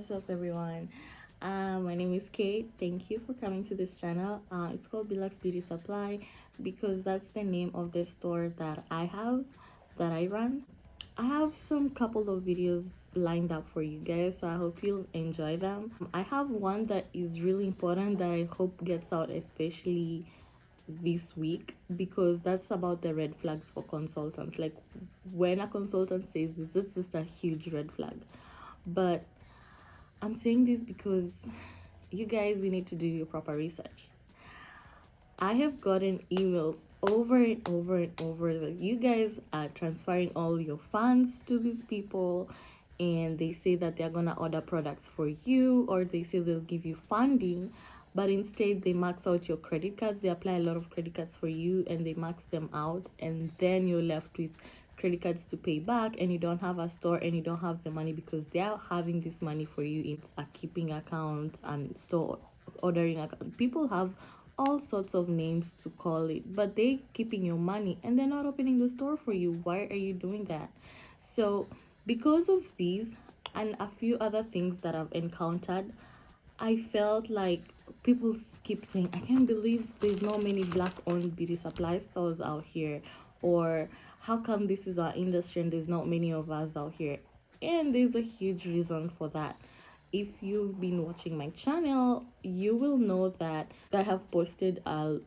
what's up, everyone? My name is Kate. Thank you for coming to this channel. It's called Bilax Beauty Supply because that's the name of the store that I run. I have some couple of videos lined up for you guys, so I hope you'll enjoy them. I have one that is really important that I hope gets out, especially this week, because that's about the red flags for consultants. Like, when a consultant says this is just a huge red flag. But I'm saying this because you guys, you need to do your proper research. I have gotten emails over and over and over that you guys are transferring all your funds to these people, and they say that they're gonna order products for you, or they say they'll give you funding, but instead they max out your credit cards. They apply a lot of credit cards for you and they max them out, and then you're left with credit cards to pay back, and you don't have a store and you don't have the money because they are having this money for you. It's a keeping account and store ordering account. People have all sorts of names to call it, but they keeping your money and they're not opening the store for you. Why are you doing that? So because of these and a few other things that I've encountered, I felt like people keep saying, I can't believe there's no many black owned beauty supply stores out here, or how come this is our industry and there's not many of us out here. And there's a huge reason for that. If you've been watching my channel, you will know that I have posted a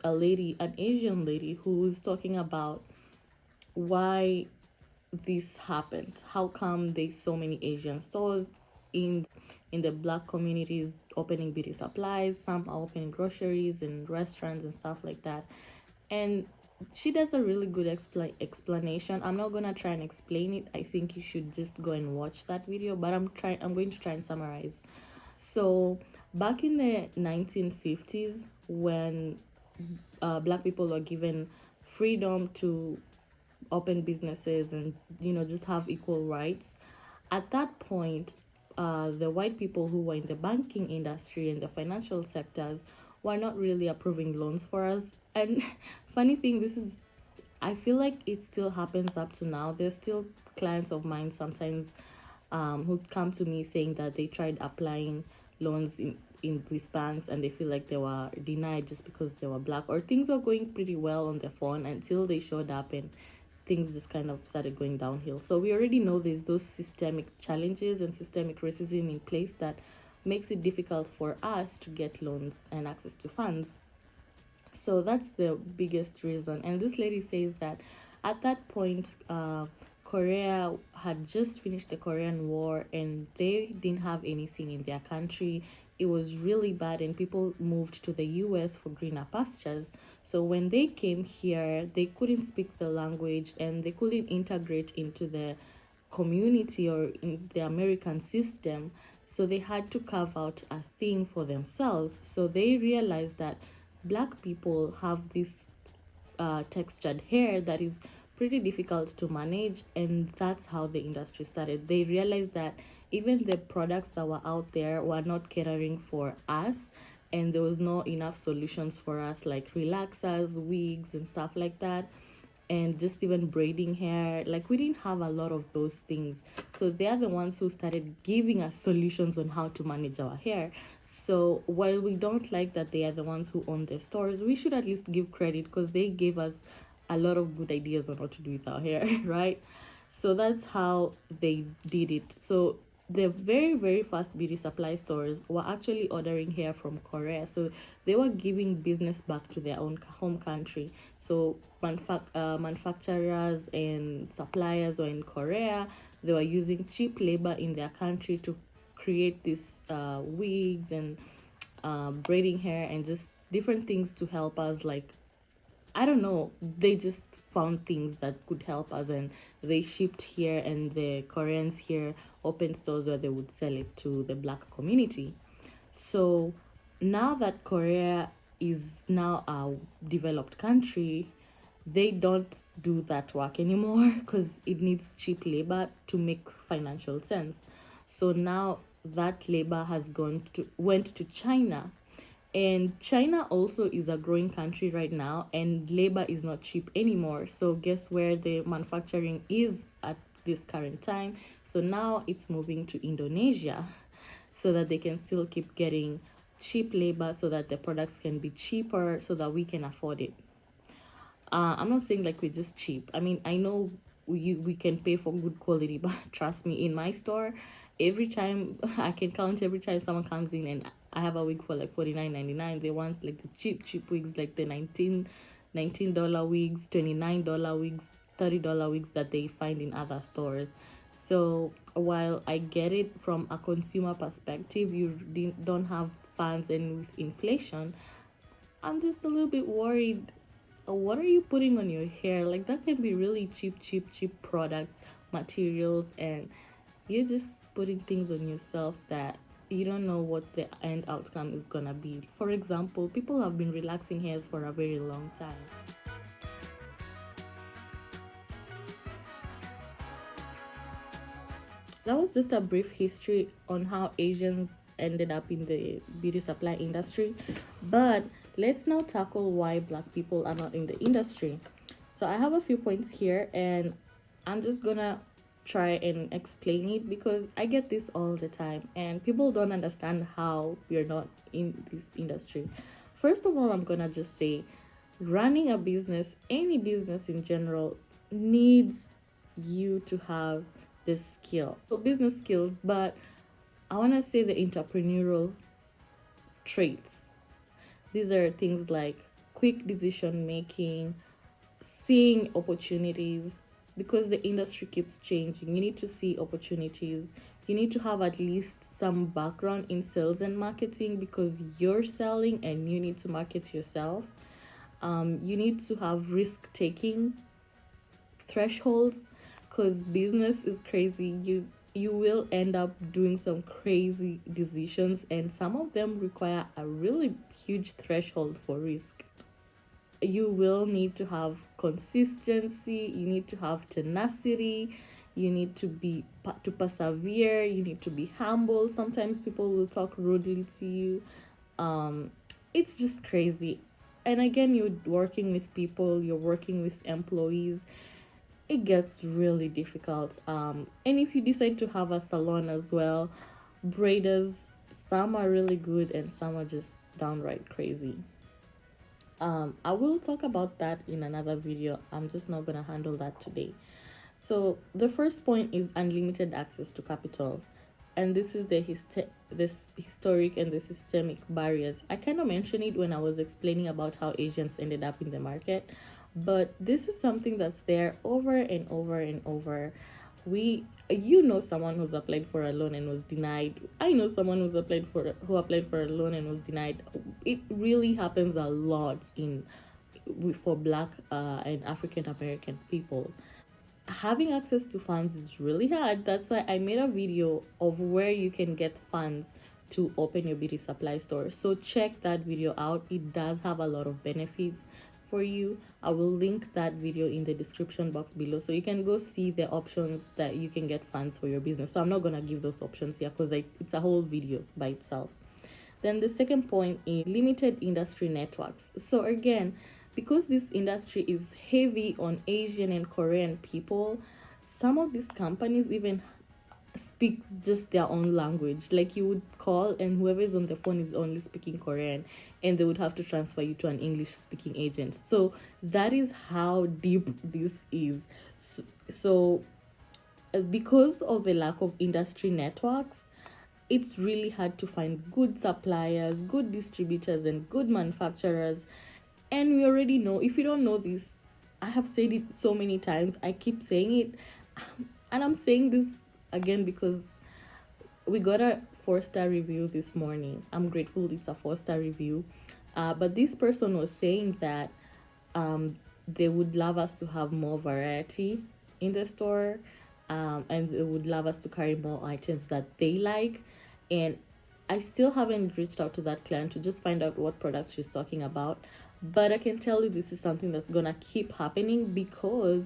lady, an Asian lady, who's talking about why this happened. How come there's so many Asian stores in the black communities opening beauty supplies? Some are opening groceries and restaurants and stuff like that. And she does a really good explanation. I'm not gonna try and explain it. I think you should just go and watch that video, but I'm going to try and summarize. So back in the 1950s, when black people were given freedom to open businesses and just have equal rights, at that point the white people who were in the banking industry and the financial sectors were not really approving loans for us. And funny thing, I feel like it still happens up to now. There's still clients of mine sometimes who come to me saying that they tried applying loans in with banks and they feel like they were denied just because they were black, or things were going pretty well on the phone until they showed up and things just kind of started going downhill. So we already know there's those systemic challenges and systemic racism in place that makes it difficult for us to get loans and access to funds. So that's the biggest reason. And this lady says that at that point, Korea had just finished the Korean War and they didn't have anything in their country. It was really bad, and people moved to the US for greener pastures. So when they came here, they couldn't speak the language and they couldn't integrate into the community or in the American system. So they had to carve out a thing for themselves. So they realized that black people have this textured hair that is pretty difficult to manage, and that's how the industry started. They realized that even the products that were out there were not catering for us, and there was not enough solutions for us, like relaxers, wigs and stuff like that, and just even braiding hair. Like, we didn't have a lot of those things, so they are the ones who started giving us solutions on how to manage our hair. So while we don't like that they are the ones who own the stores, we should at least give credit because they gave us a lot of good ideas on what to do with our hair. Right? So that's how they did it. So the very, very first beauty supply stores were actually ordering hair from Korea. So they were giving business back to their own home country. So manufacturers and suppliers were in Korea. They were using cheap labor in their country to create these wigs and braiding hair and just different things to help us. Like, I don't know, they just found things that could help us, and they shipped here, and the Koreans here opened stores where they would sell it to the black community. So now that Korea is now a developed country, they don't do that work anymore because it needs cheap labor to make financial sense. So now that labor has went to China, and China also is a growing country right now, and labor is not cheap anymore. So guess where the manufacturing is at this current time? So now it's moving to Indonesia. so that they can still keep getting cheap labor, so that the products can be cheaper, so that we can afford it. I'm not saying like we're just cheap. I mean, I know we can pay for good quality, but trust me, in my store, every time I can count every time someone comes in and I have a wig for like $49.99, they want like the cheap wigs, like the $19 wigs, $29 wigs, $30 wigs that they find in other stores. So while I get it from a consumer perspective, you don't have funds, and with inflation, I'm just a little bit worried. What are you putting on your hair? Like, that can be really cheap products, materials, and you're just putting things on yourself that you don't know what the end outcome is gonna be. For example, people have been relaxing hairs for a very long time. That was just a brief history on how Asians ended up in the beauty supply industry. But let's now tackle why Black people are not in the industry. So I have a few points here, and I'm just gonna try and explain it because I get this all the time, and people don't understand how we're not in this industry. First of all, I'm gonna just say running a business, any business in general, needs you to have this skill. So business skills, but I want to say the entrepreneurial traits. These are things like quick decision making, seeing opportunities, because the industry keeps changing. You need to see opportunities. You need to have at least some background in sales and marketing, because you're selling and you need to market yourself. You need to have risk taking thresholds, because business is crazy. You will end up doing some crazy decisions, and some of them require a really huge threshold for risk. You will need to have consistency, you need to have tenacity, you need to persevere, you need to be humble. Sometimes people will talk rudely to you. It's just crazy. And again, you're working with people, you're working with employees, it gets really difficult. And if you decide to have a salon as well, braiders, some are really good and some are just downright crazy. I will talk about that in another video. I'm just not gonna handle that today. So the first point is unlimited access to capital, and this is this historic and the systemic barriers. I kind of mentioned it when I was explaining about how Asians ended up in the market, but this is something that's there over and over and over. You know someone who's applied for a loan and was denied. I know someone who applied for a loan and was denied. It really happens a lot for Black and African American people. Having access to funds is really hard. That's why I made a video of where you can get funds to open your beauty supply store. So check that video out. It does have a lot of benefits for you. I will link that video in the description box below, so you can go see the options that you can get funds for your business. So I'm not gonna give those options here because it's a whole video by itself. Then the second point is limited industry networks. So again, because this industry is heavy on Asian and Korean people, some of these companies even speak just their own language. Like, you would call and whoever is on the phone is only speaking Korean, and they would have to transfer you to an English speaking agent. So that is how deep this is. So because of a lack of industry networks, it's really hard to find good suppliers, good distributors, and good manufacturers. And we already know, if you don't know this, I have said it so many times, I keep saying it, and I'm saying this again because we got a 4-star review this morning. I'm grateful it's a 4-star review. But this person was saying that they would love us to have more variety in the store, and they would love us to carry more items that they like. And I still haven't reached out to that client to just find out what products she's talking about, but I can tell you this is something that's gonna keep happening, because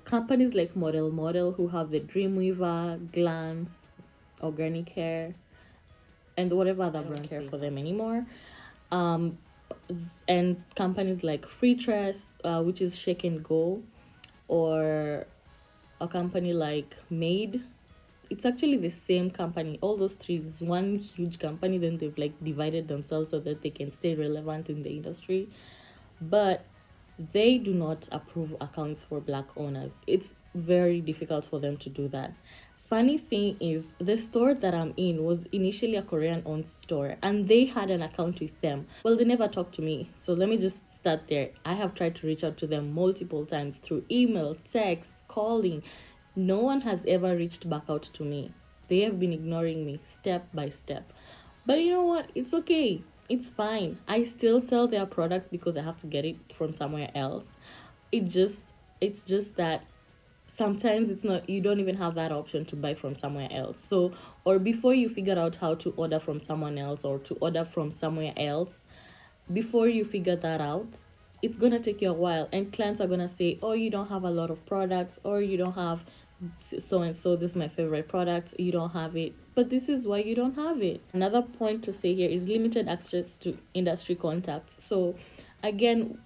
companies like Model who have the Dreamweaver, Glance, Organic Hair, and whatever other brands care for them anymore, and companies like Freetress, which is Shake and Go, or a company like Made, it's actually the same company. All those three is one huge company. Then they've like divided themselves so that they can stay relevant in the industry. But they do not approve accounts for black owners. It's very difficult for them to do that. Funny thing is, the store that I'm in was initially a Korean owned store and they had an account with them. Well, they never talked to me. So let me just start there. I have tried to reach out to them multiple times through email, text, calling. No one has ever reached back out to me. They have been ignoring me step by step. But you know what? It's okay. It's fine. I still sell their products because I have to get it from somewhere else. It's just that sometimes it's not, you don't even have that option to buy from somewhere else. So, or before you figure out how to order from someone else or to order from somewhere else, before you figure that out, it's gonna take you a while, and clients are gonna say, oh, you don't have a lot of products, or you don't have so and so, this is my favorite product, you don't have it, but this is why you don't have it. Another point to say here is limited access to industry contacts. So again,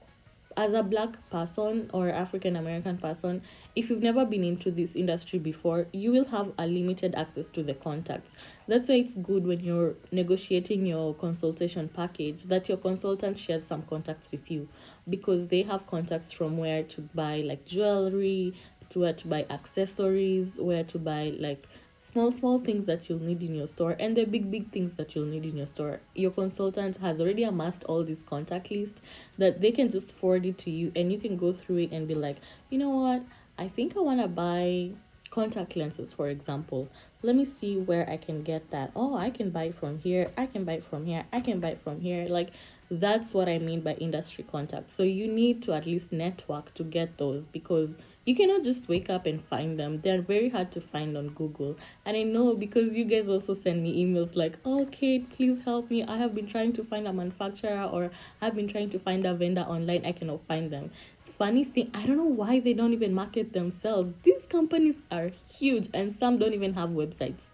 as a black person or African American person, if you've never been into this industry before, you will have a limited access to the contacts. That's why it's good when you're negotiating your consultation package that your consultant shares some contacts with you, because they have contacts from where to buy like jewelry, to where to buy accessories, where to buy like small things that you'll need in your store, and the big things that you'll need in your store. Your consultant has already amassed all this contact list that they can just forward it to you, and you can go through it and be like, you know what, I think I want to buy contact lenses, for example. Let me see where I can get that. Oh, I can buy it from here, I can buy it from here, I can buy it from here. Like, that's what I mean by industry contacts. So you need to at least network to get those, because you cannot just wake up and find them. They're very hard to find on Google. And I know because you guys also send me emails like, oh, Kate, please help me. I have been trying to find a manufacturer, or I've been trying to find a vendor online. I cannot find them. Funny thing, I don't know why they don't even market themselves. These companies are huge and some don't even have websites.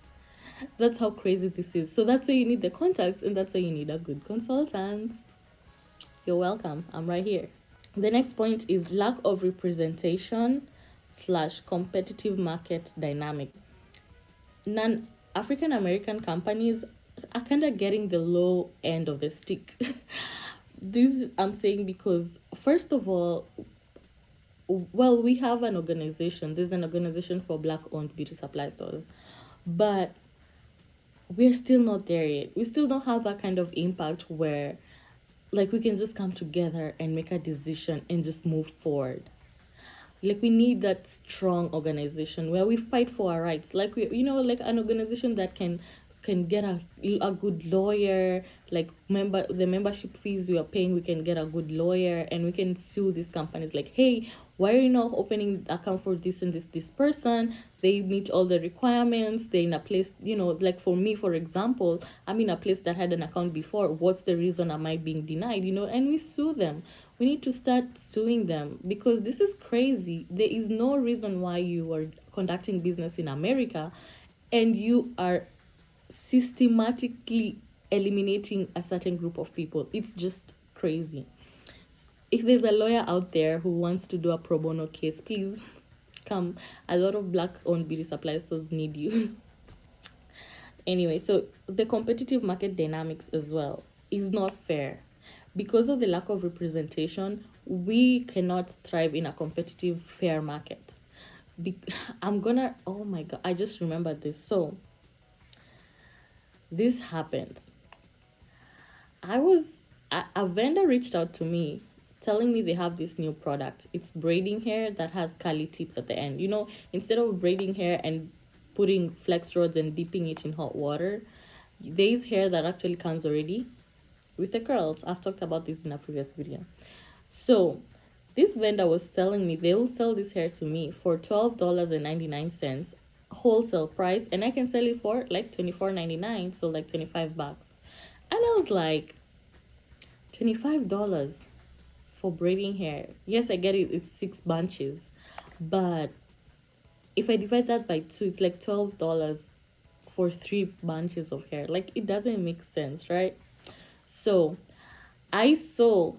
That's how crazy this is. So that's why you need the contacts, and that's why you need a good consultant. You're welcome. I'm right here. The next point is lack of representation / competitive market dynamic. Non-African American companies are kind of getting the low end of the stick. This I'm saying because, first of all, well, we have an organization. There's an organization for black-owned beauty supply stores, but we're still not there yet. We still don't have that kind of impact where like we can just come together and make a decision and just move forward. Like, we need that strong organization where we fight for our rights, like we, you know, like an organization that can get a good lawyer, like the membership fees we are paying, we can get a good lawyer and we can sue these companies like, hey, why are you not opening account for this and this person? They meet all the requirements, they're in a place, you know, like for me, for example, I'm in a place that had an account before. What's the reason am I being denied, you know? And we sue them. We need to start suing them, because this is crazy. There is no reason why you are conducting business in America and you are systematically eliminating a certain group of people. It's just crazy. If there's a lawyer out there who wants to do a pro bono case, please come. A lot of black-owned beauty supply stores need you. Anyway, so the competitive market dynamics as well is not fair. Because of the lack of representation, we cannot thrive in a competitive, fair market. Oh my God, I just remembered this. So this happened. A vendor reached out to me telling me they have this new product. It's braiding hair that has curly tips at the end. You know, instead of braiding hair and putting flex rods and dipping it in hot water, there's hair that actually comes already with the curls. I've talked about this in a previous video. So this vendor was telling me they will sell this hair to me for $12.99 wholesale price, and I can sell it for like $24.99, so like $25. And I was like, $25 for braiding hair? Yes, I get it, it's 6 bunches, but if I divide that by 2, it's like $12 for 3 bunches of hair. Like, it doesn't make sense, right? So I saw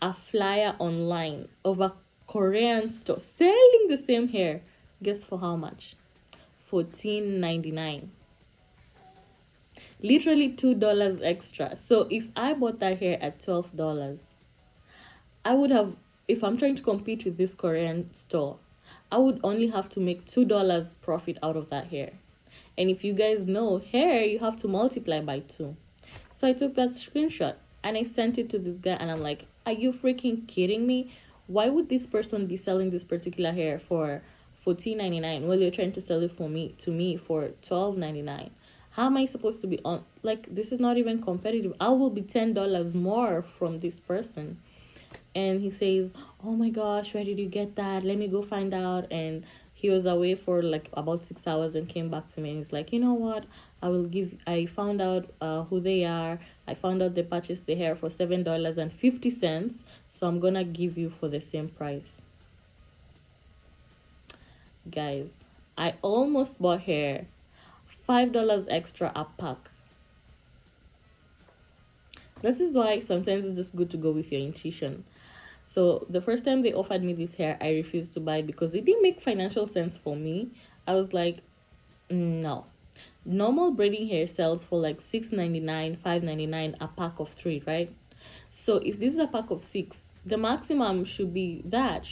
a flyer online of a Korean store selling the same hair. Guess for how much? $14.99. Literally $2 extra. So if I bought that hair at $12, I would have, if I'm trying to compete with this Korean store, I would only have to make $2 profit out of that hair. And if you guys know hair, you have to multiply by 2. So I took that screenshot and I sent it to this guy, and I'm like, are you freaking kidding me? Why would this person be selling this particular hair for $14.99 while you're trying to sell it for me for $12.99? How am I supposed to be on? Like, this is not even competitive. I will be $10 more from this person. And he says, oh my gosh, where did you get that? Let me go find out. And he was away for like about 6 hours and came back to me, and he's like, you know what, I found out who they are. I found out they purchased the hair for $7.50, so I'm gonna give you for the same price. Guys, I almost bought hair $5 extra a pack. This is why sometimes it's just good to go with your intuition. So the first time they offered me this hair, I refused to buy because it didn't make financial sense for me. I was like, no. Normal braiding hair sells for like $6.99, $5.99 a pack of 3, right? So if this is a pack of 6, the maximum should be like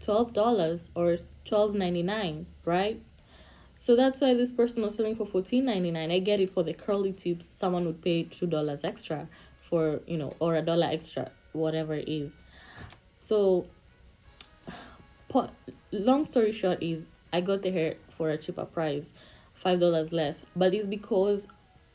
$12 or $12.99, right? So that's why this person was selling for $14.99. I get it, for the curly tips, someone would pay $2 extra for, or $1 extra, whatever it is. So, long story short is, I got the hair for a cheaper price, $5 less. But it's because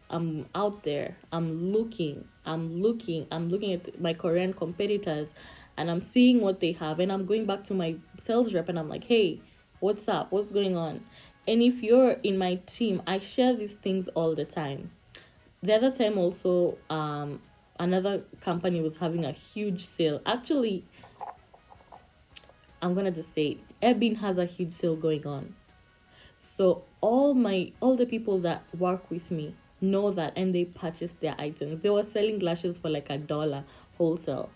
I'm out there. I'm looking at my Korean competitors, and I'm seeing what they have. And I'm going back to my sales rep, and I'm like, hey, what's up? What's going on? And if you're in my team, I share these things all the time. The other time also, another company was having a huge sale. Actually, I'm gonna just say it, Ebin has a huge sale going on. So all the people that work with me know that, and they purchase their items. They were selling lashes for like $1 wholesale.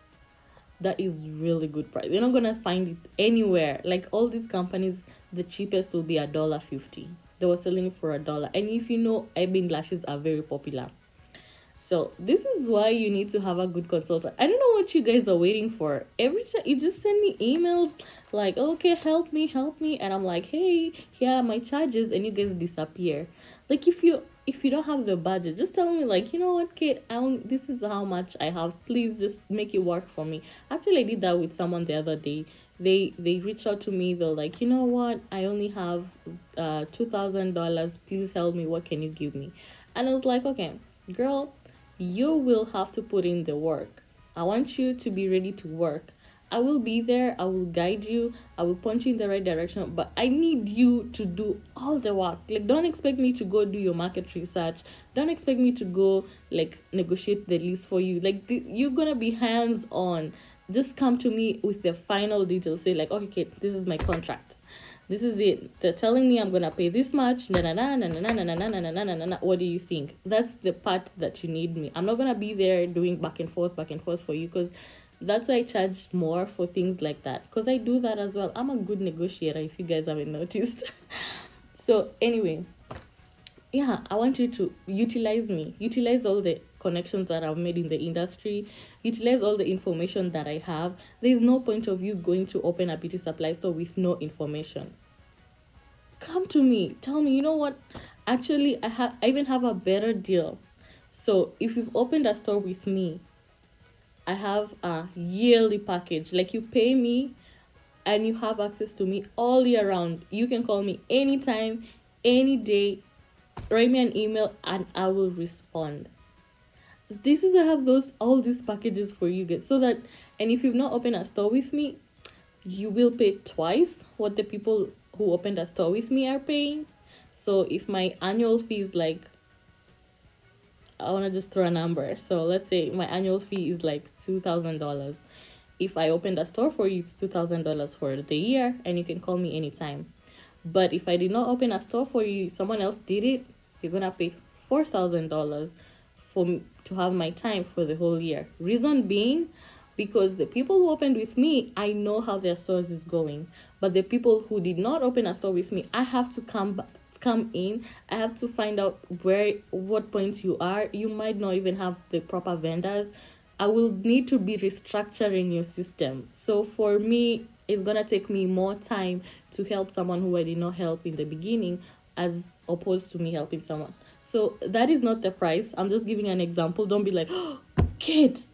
That is really good price. You're not gonna find it anywhere. Like, all these companies, the cheapest will be $1.50. They were selling it for $1. And if you know, Ebin lashes are very popular. So this is why you need to have a good consultant. I don't know what you guys are waiting for. Every time you just send me emails like, okay, help me, and I'm like, hey, here are my charges, and you guys disappear. Like, if you don't have the budget, just tell me, like, you know what, Kate, this is how much I have. Please just make it work for me. Actually, I did that with someone the other day. They reached out to me. They're like, you know what, I only have $2,000. Please help me. What can you give me? And I was like, okay, girl, you will have to put in the work. I want you to be ready to work. I will be there. I will guide you. I will point you in the right direction. But I need you to do all the work. Like, don't expect me to go do your market research. Don't expect me to go, like, negotiate the lease for you. Like, you're going to be hands-on. Just come to me with the final details. Say, like, okay, Kate, this is my contract. This is it. They're telling me I'm gonna pay this much. What do you think? That's the part that you need me. I'm not gonna be there doing back and forth for you, because that's why I charge more for things like that, because I do that as well. I'm a good negotiator, if you guys haven't noticed. So anyway, yeah, I want you to utilize me. Utilize all the connections that I've made in the industry. Utilize all the information that I have. There's no point of you going to open a beauty supply store with no information. Come to me. Tell me, you know what? Actually, I even have a better deal. So if you've opened a store with me, I have a yearly package. Like, you pay me and you have access to me all year round. You can call me anytime, any day. Write me an email and I will respond. This is, I have all these packages for you guys, so that, and if you've not opened a store with me, you will pay twice what the people who opened a store with me are paying. So if my annual fee is like, I want to just throw a number. So let's say my annual fee is like $2,000. If I opened a store for you, it's $2,000 for the year, and you can call me anytime. But if I did not open a store for you, someone else did it, you're gonna pay $4,000 for me to have my time for the whole year. Reason being, because the people who opened with me, I know how their stores is going. But the people who did not open a store with me, I have to come come in. I have to find out what point you are. You might not even have the proper vendors. I will need to be restructuring your system. So for me, it's gonna take me more time to help someone who I did not help in the beginning, as opposed to me helping someone. So that is not the price. I'm just giving an example. Don't be like, oh, Kate,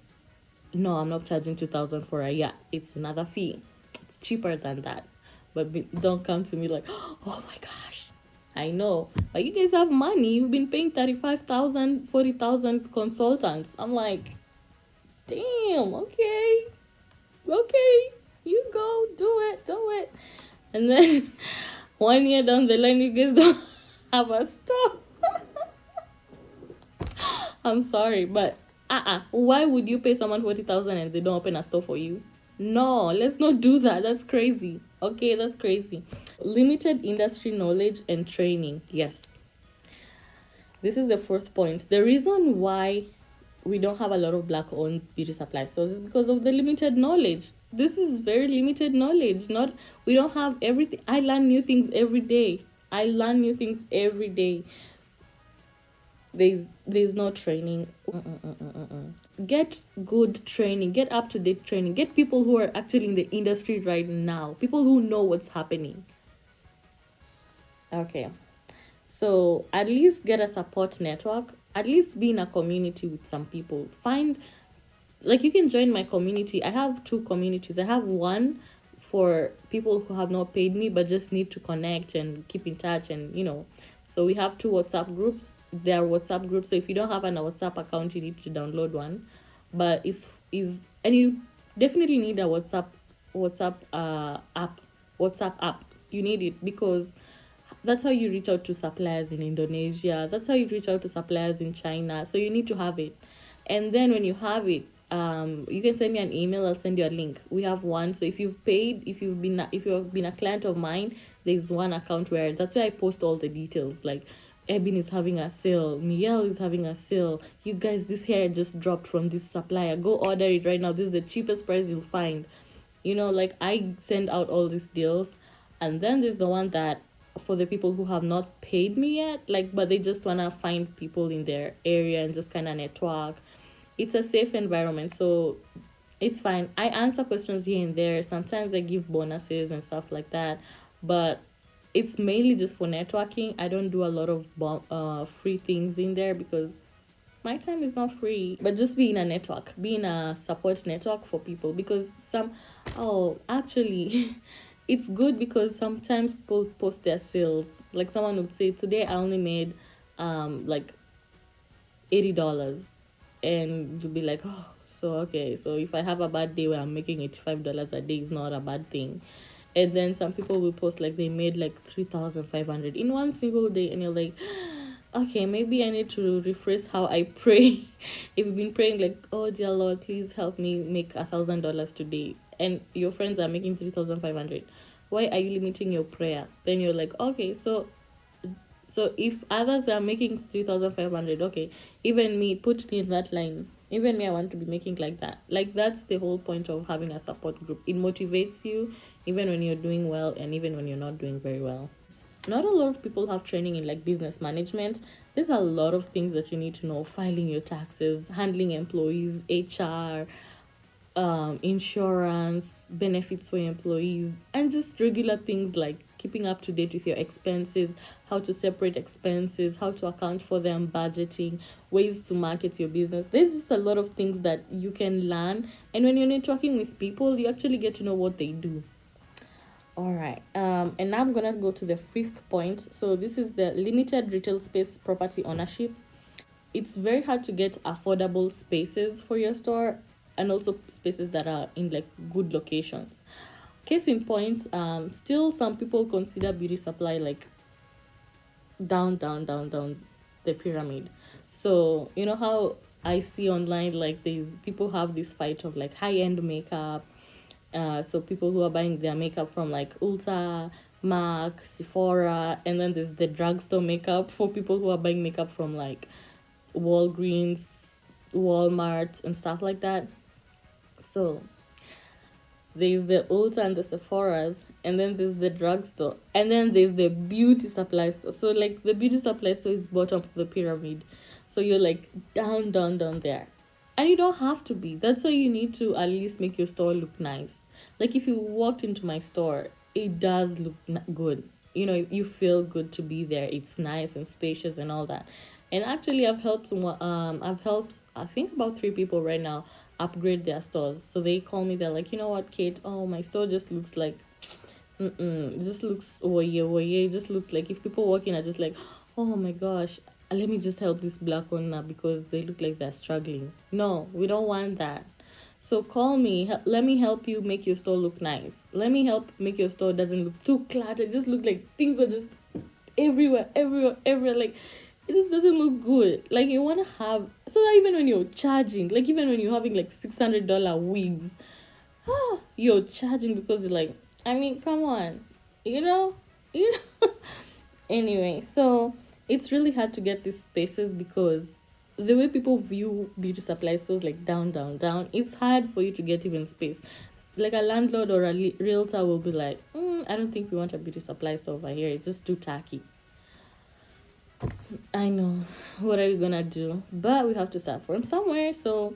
no, I'm not charging 2,000 for a yacht. It's another fee. It's cheaper than that. But don't come to me like, oh my gosh, I know, but you guys have money. You've been paying 35,000, 40,000 consultants. I'm like, damn, okay, you go, do it. And then 1 year down the line, you guys don't have a store. I'm sorry, but why would you pay someone 40,000 and they don't open a store for you? No, let's not do that. That's crazy. Okay, that's crazy. Limited industry knowledge and training. Yes. This is the fourth point. The reason why we don't have a lot of Black-owned beauty supply stores is because of the limited knowledge. This is very limited knowledge. We don't have everything. I learn new things every day. There's no training. Get good training, get up-to-date training, get people who are actually in the industry right now, people who know what's happening. Okay, so at least get a support network, at least be in a community with some people. You can join my community. I have 2 communities. I have one for people who have not paid me but just need to connect and keep in touch, and so we have 2 WhatsApp groups. They are WhatsApp groups, so if you don't have an WhatsApp account, you need to download one. But and you definitely need a WhatsApp app. You need it because that's how you reach out to suppliers in Indonesia. That's how you reach out to suppliers in China. So you need to have it. And then when you have it, you can send me an email. I'll send you a link. We have one. So if you've paid, if you've been a client of mine, there's one account that's where I post all the details. Like, Ebin is having a sale, Miel is having a sale. You guys, this hair just dropped from this supplier. Go order it right now. This is the cheapest price you'll find. I send out all these deals. And then there's the one that for the people who have not paid me yet, but they just want to find people in their area and just kind of network. It's a safe environment, so it's fine. I answer questions here and there. Sometimes I give bonuses and stuff like that, but it's mainly just for networking. I don't do a lot of free things in there because my time is not free. But just be in a network, be in a support network for people, because actually it's good because sometimes people post their sales. Like, someone would say, today I only made $80, and you'll be like, oh, so okay, so if I have a bad day where I'm making $85 a day, is not a bad thing. And then some people will post they made 3,500 in one single day, and you're like, okay, maybe I need to rephrase how I pray. If you've been praying oh dear Lord, please help me make $1,000 today, and your friends are making 3,500, why are you limiting your prayer? Then you're like, okay, so if others are making 3,500, okay, even me, put me in that line. Even me, I want to be making like that. That's the whole point of having a support group. It motivates you even when you're doing well and even when you're not doing very well. Not a lot of people have training in business management. There's a lot of things that you need to know: filing your taxes, handling employees, HR, insurance, benefits for your employees, and just regular things like keeping up to date with your expenses, how to separate expenses, how to account for them, budgeting, ways to market your business. There's just a lot of things that you can learn, and when you're networking with people, you actually get to know what they do. All right, and now I'm gonna go to the 5th point. So this is the limited retail space property ownership. It's very hard to get affordable spaces for your store, and also spaces that are in good locations. Case in point, still some people consider beauty supply down the pyramid. So you know how I see online these people have this fight of high-end makeup. So people who are buying their makeup from Ulta, MAC, Sephora, and then there's the drugstore makeup for people who are buying makeup from Walgreens, Walmart, and stuff like that. So there's the Ulta and the Sephora's, and then there's the drugstore, and then there's the beauty supply store. So like the beauty supply store is bottom of the pyramid, so you're like down, down, down there, and you don't have to be. That's why you need to at least make your store look nice. Like if you walked into my store, it does look good. You know, you feel good to be there. It's nice and spacious and all that. And actually, I've helped I think about 3 people right now upgrade their stores. So they call me. They're like, you know what, Kate? Oh, my store just looks like, it just looks oye. It just looks like if people walk in are just like, oh my gosh, let me just help this black owner because they look like they're struggling. No, we don't want that. So call me. Let me help you make your store look nice. Let me help make your store doesn't look too cluttered. Just look like things are just everywhere. Like it just doesn't look good. Like you want to have so that even when you're charging, like even when you're having like $600 wigs, you're charging because you're like, I mean, come on, you know, you know. Anyway, so it's really hard to get these spaces because the way people view beauty supply stores like down, it's hard for you to get even space. Like a landlord or a realtor will be like, I don't think we want a beauty supply store over here. It's just too tacky. I know. What are we gonna do? But we have to start from somewhere. So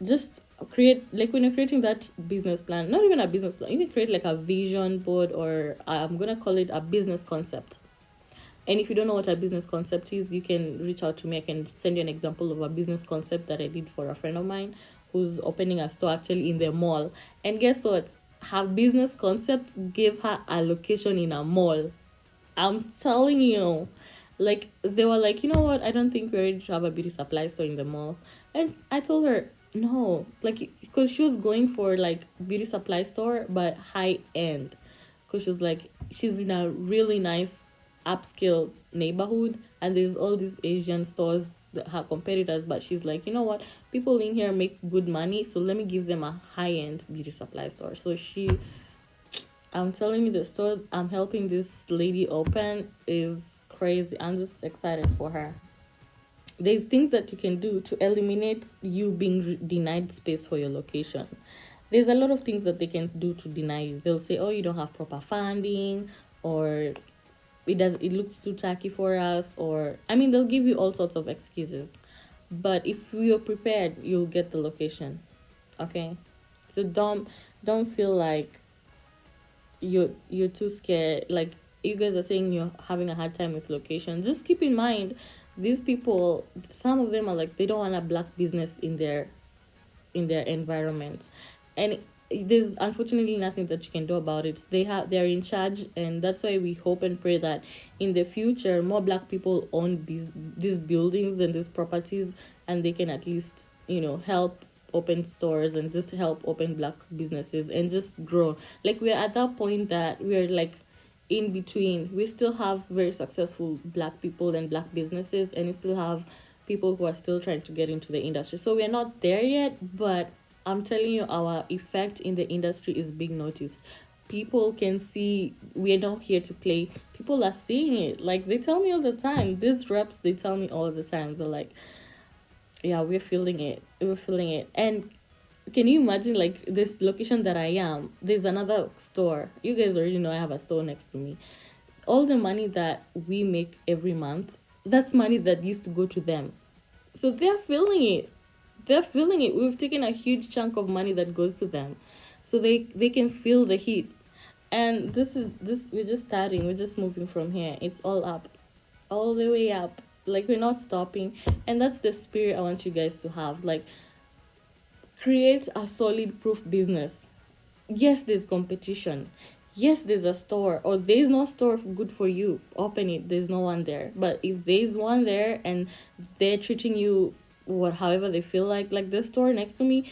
just create, like when you're creating that business plan, not even a business plan, you can create like a vision board, or I'm gonna call it a business concept. And if you don't know what a business concept is, you can reach out to me. I can send you an example of a business concept that I did for a friend of mine who's opening a store actually in the mall. And guess what? Her business concept gave her a location in a mall. I'm telling you. Like, they were like, you know what? I don't think we're ready to have a beauty supply store in the mall. And I told her, no. Like, because she was going for, like, beauty supply store, but high end. Because she was like, she's in a really nice upscale neighborhood, and there's all these Asian stores that her competitors, but she's like, you know what, people in here make good money, so let me give them a high-end beauty supply store. So I'm telling you, the store I'm helping this lady open is crazy. I'm just excited for her. There's things that you can do to eliminate you being denied space for your location. There's a lot of things that they can do to deny you. They'll say, oh, you don't have proper funding, or it looks too tacky for us, or I mean, they'll give you all sorts of excuses. But if you're prepared, you'll get the location. Okay? So don't feel like you're too scared. Like you guys are saying you're having a hard time with location. Just keep in mind, these people, some of them are like, they don't want a black business in their environment, and there's unfortunately nothing that you can do about it. They're in charge, and that's why we hope and pray that in the future more black people own these buildings and these properties, and they can at least, you know, help open stores and just help open black businesses and just grow. Like we're at that point that we're like in between. We still have very successful black people and black businesses, and we still have people who are still trying to get into the industry. So we're not there yet, but I'm telling you, our effect in the industry is being noticed. People can see we're not here to play. People are seeing it. Like they tell me all the time. These reps, they tell me all the time. They're like, yeah, we're feeling it. We're feeling it. And can you imagine, like, this location that I am, there's another store. You guys already know I have a store next to me. All the money that we make every month, that's money that used to go to them. So they're feeling it. We've taken a huge chunk of money that goes to them. So they can feel the heat. And we're just starting. We're just moving from here. It's all up. All the way up. Like, we're not stopping. And that's the spirit I want you guys to have. Like, create a solid proof business. Yes, there's competition. Yes, there's a store, or there's no store good for you. Open it. There's no one there. But if there's one there and they're treating you however they feel, like the store next to me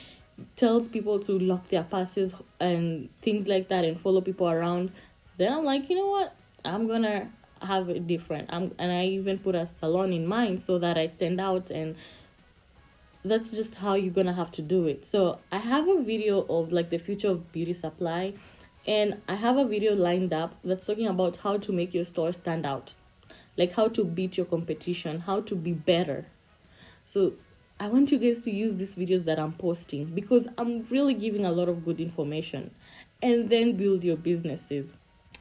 tells people to lock their passes and things like that and follow people around, then I'm like, you know what? I'm gonna have it different. And I even put a salon in mind so that I stand out, and that's just how you're gonna have to do it. So I have a video of like the future of beauty supply, and I have a video lined up that's talking about how to make your store stand out, like how to beat your competition, how to be better. So I want you guys to use these videos that I'm posting because I'm really giving a lot of good information, and then build your businesses.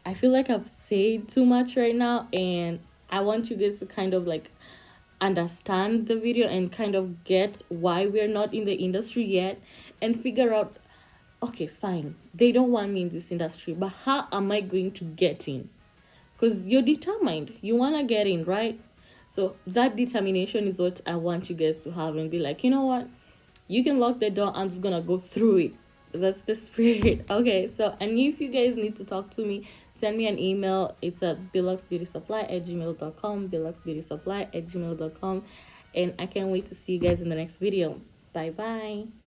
I feel like I've said too much right now, and I want you guys to kind of like understand the video and kind of get why we're not in the industry yet, and figure out, okay, fine, they don't want me in this industry, but how am I going to get in? Because you're determined, you want to get in, right? So that determination is what I want you guys to have, and be like, you know what, you can lock the door, I'm just gonna go through it. That's the spirit. Okay, so, and if you guys need to talk to me, send me an email. It's at biluxbeautysupply@gmail.com, biluxbeautysupply@gmail.com, and I can't wait to see you guys in the next video. Bye bye.